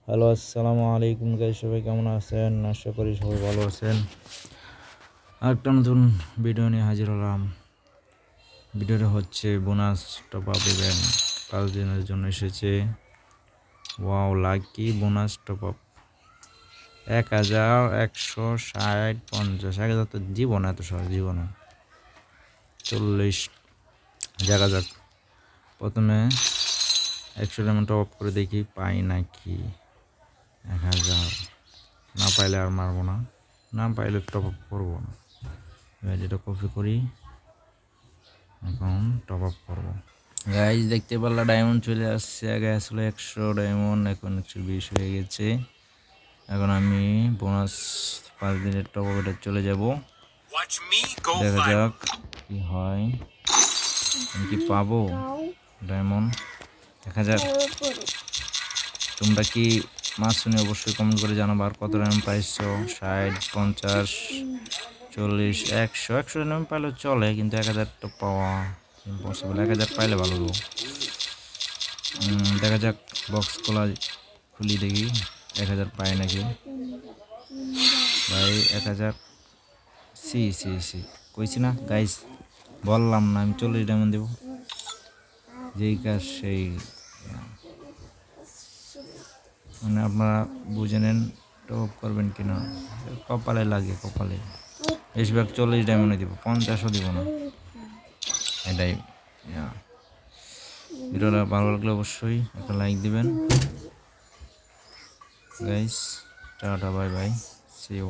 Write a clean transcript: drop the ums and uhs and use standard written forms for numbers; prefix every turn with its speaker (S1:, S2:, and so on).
S1: Hello, আসসালামু আলাইকুম guys, সবাই কেমন আছেন? আশা করি সবাই ভালো আছেন। আরেকটা নতুন ভিডিও নিয়ে হাজির হলাম। ভিডিওটা হচ্ছে বোনাস টপ আপ ইভেন্ট 5 দিনের জন্য এসেছে। Wow, lucky bonus top up 1160 50 1000 তো জীবন এত সহজ জীবন 40 দেখা যাক। প্রথমে 100 ডায়মন্ড টপ আপ করে দেখি পাই নাকি। 1000 না পাইলে আর মারবো না, না পাইলে টপ আপ করবো না। এটা কপি করি, এখন টপ আপ করবো। গাইজ দেখতে পারলা ডায়মন্ড চলে আসছে। আগে আসলে 100 ডায়মন্ড, এখন 120 হয়ে গেছে। এখন আমি বোনাস 5 দিনের টপ আপ এটা চলে যাব। দেখা যাক কি হয়, আমি কি পাবো ডায়মন্ড। দেখা যাক। তোমরা কি মাছ শুনে অবশ্যই কমেন্ট করে জানাবো আর কত ডায়মন্ড পাইছো। 60 50 40 100 ডায়মন্ড পাইলে চলে, কিন্তু 1000 তো পাওয়া ইম্পসিবল। 1000 পাইলে ভালো হতো। দেখা যাক, বক্স খুলি দেখি 1000 পাই নাকি। ভাই 1000 সি সি সি কইছি না গাইস, বললাম না আমি 40 ডায়মন্ড দেবো। যেই কাজ সেই, মানে আপনারা বুঝে নেন টপ করবেন কিনা। কপালে লাগে, কপালে। বেশিরভাগ 40 ডায়মন্ডে দিব, 50ও দিব না। এটাই। ভিডিওটা ভালো লাগলে অবশ্যই একটা লাইক দিবেন guys. Ta-ta, bye bye, see you.